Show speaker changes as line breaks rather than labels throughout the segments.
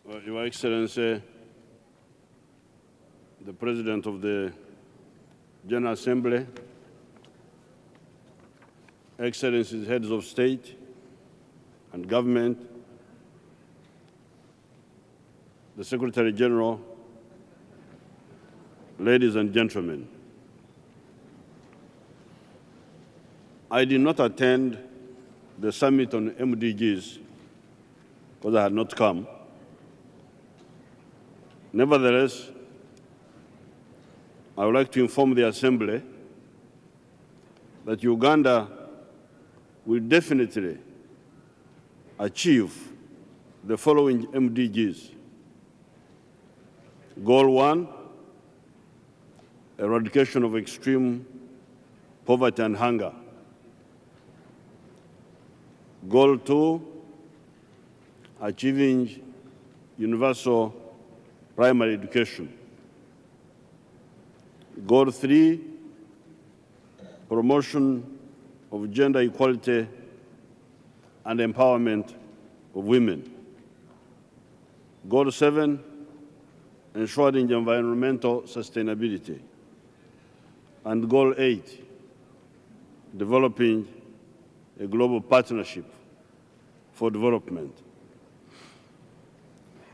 Your Excellency, the President of the General Assembly, Excellencies, Heads of State and Government, the Secretary General, ladies and gentlemen, I did not attend the summit on MDGs because I had not come. Nevertheless, I would like to inform the Assembly that Uganda will definitely achieve the following MDGs. Goal 1, eradication of extreme poverty and hunger. Goal 2, achieving universal primary education. Goal 3, promotion of gender equality and empowerment of women. Goal 7, ensuring environmental sustainability. And Goal 8, developing a global partnership for development.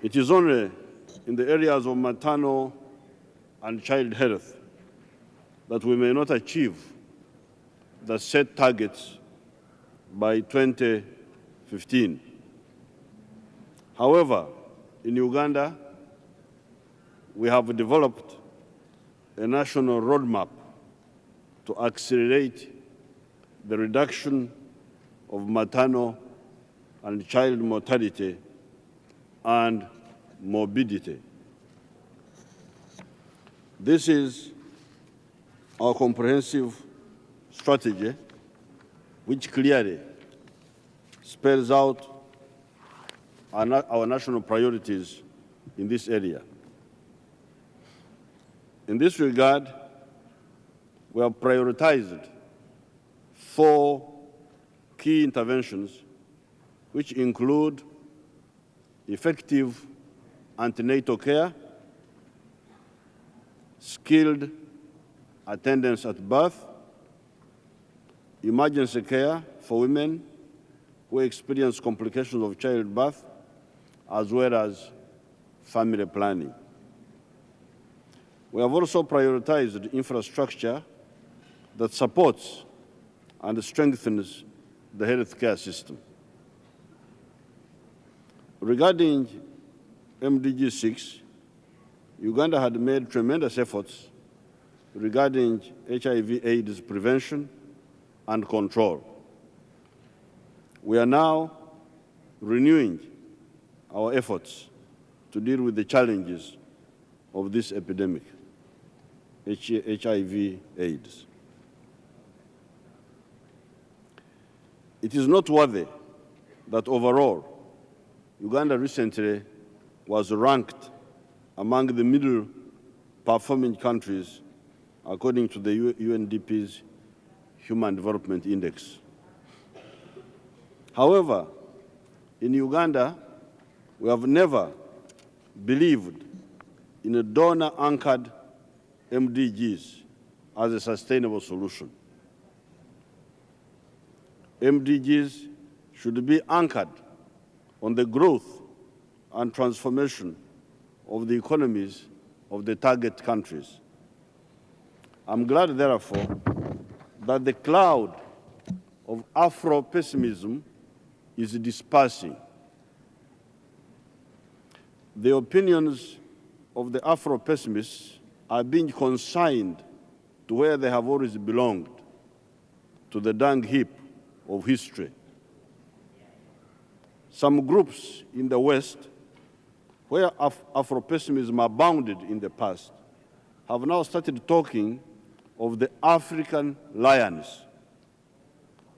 It is only in the areas of maternal and child health that we may not achieve the set targets by 2015. However, in Uganda, we have developed a national roadmap to accelerate the reduction of maternal and child mortality and morbidity. This is our comprehensive strategy, which clearly spells out our national priorities in this area. In this regard, we have prioritized 4 key interventions, which include effective antenatal care, skilled attendance at birth, emergency care for women who experience complications of childbirth, as well as family planning. We have also prioritized infrastructure that supports and strengthens the healthcare system. Regarding MDG 6, Uganda had made tremendous efforts regarding HIV/AIDS prevention and control. We are now renewing our efforts to deal with the challenges of this epidemic, HIV/AIDS. It is noteworthy that overall, Uganda recently was ranked among the middle-performing countries according to the UNDP's Human Development Index. However, in Uganda, we have never believed in a donor-anchored MDGs as a sustainable solution. MDGs should be anchored on the growth and transformation of the economies of the target countries. I'm glad, therefore, that the cloud of Afro-pessimism is dispersing. The opinions of the Afro-pessimists are being consigned to where they have always belonged, to the dung heap of history. Some groups in the West, where Afro-pessimism abounded in the past, have now started talking of the African lions,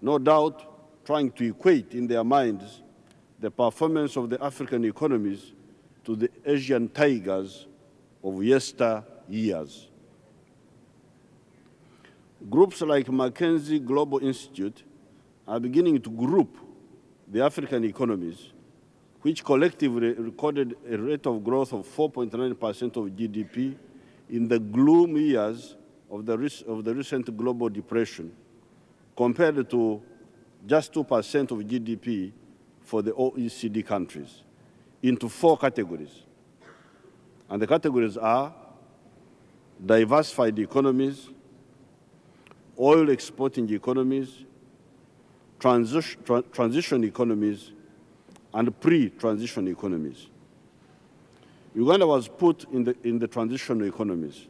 no doubt trying to equate in their minds the performance of the African economies to the Asian tigers of yesteryears. Groups like McKinsey Global Institute are beginning to group the African economies, which collectively recorded a rate of growth of 4.9% of GDP in the gloom years of the recent global depression, compared to just 2% of GDP for the OECD countries, into 4 categories. And the categories are diversified economies, oil exporting economies, transition economies, and pre-transition economies. Uganda was put in the transitional economies.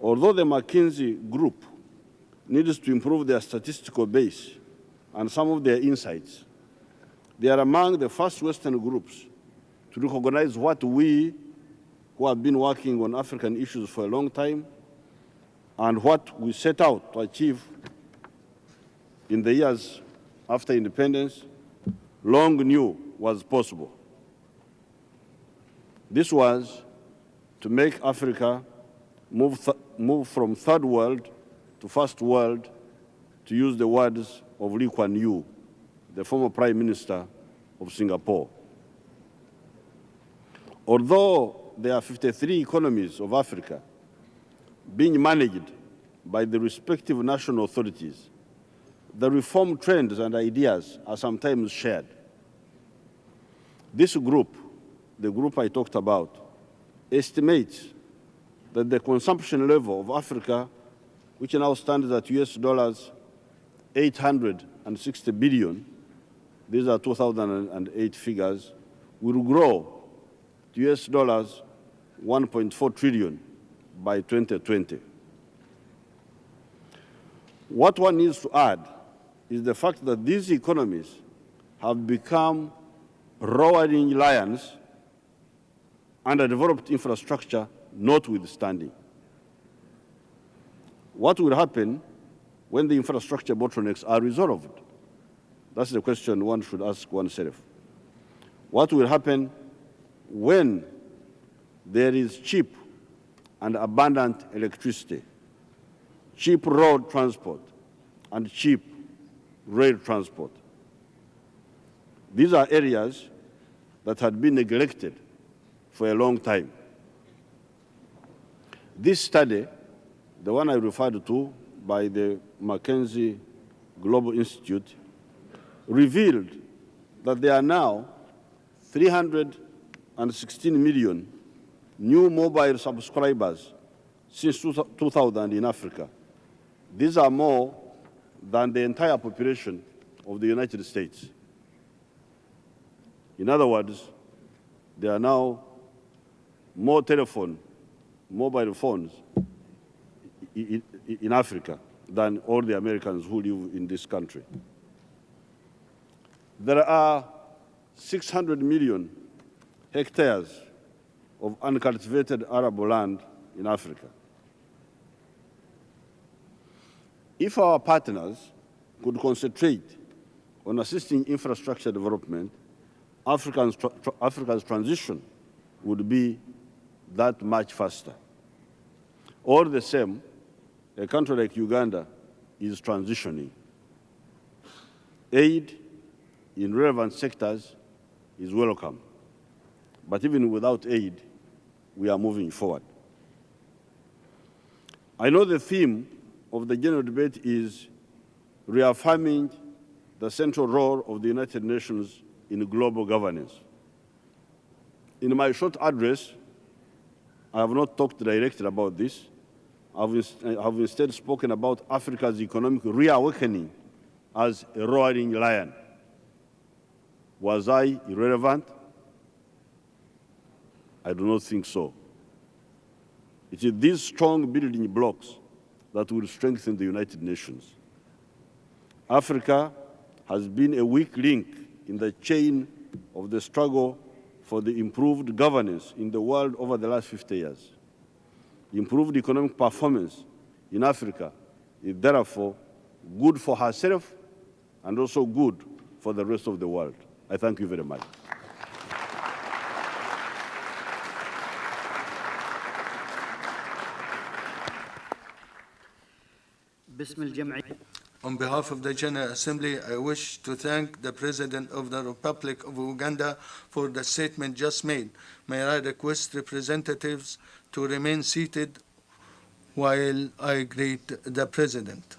Although the McKinsey Group needs to improve their statistical base and some of their insights, they are among the first Western groups to recognize what we, who have been working on African issues for a long time, and what we set out to achieve in the years after independence, long knew was possible. This was to make Africa move from third world to first world, to use the words of Lee Kuan Yew, the former Prime Minister of Singapore. Although there are 53 economies of Africa being managed by the respective national authorities, the reform trends and ideas are sometimes shared. This group, the group I talked about, estimates that the consumption level of Africa, which now stands at US $860 billion, these are 2008 figures, will grow to US $1.4 trillion by 2020. What one needs to add is the fact that these economies have become roaring lions under developed infrastructure notwithstanding. What will happen when the infrastructure bottlenecks are resolved? That's the question one should ask oneself. What will happen when there is cheap and abundant electricity, cheap road transport, and cheap rail transport? These are areas that had been neglected for a long time. This study, the one I referred to by the McKinsey Global Institute, revealed that there are now 316 million new mobile subscribers since 2000 in Africa. These are more than the entire population of the United States. In other words, there are now more mobile phones in Africa than all the Americans who live in this country. There are 600 million hectares of uncultivated arable land in Africa. If our partners could concentrate on assisting infrastructure development, Africa's transition would be that much faster. All the same, a country like Uganda is transitioning. Aid in relevant sectors is welcome. But even without aid, we are moving forward. I know the theme of the general debate is reaffirming the central role of the United Nations in global governance. In my short address, I have not talked directly about this. I have instead spoken about Africa's economic reawakening as a roaring lion. Was I irrelevant? I do not think so. It is these strong building blocks that will strengthen the United Nations. Africa has been a weak link in the chain of the struggle for the improved governance in the world over the last 50 years. Improved economic performance in Africa is therefore good for herself and also good for the rest of the world. I thank you very much.
باسم الجمعية On behalf of the General Assembly, I wish to thank the President of the Republic of Uganda for the statement just made. May I request representatives to remain seated while I greet the President.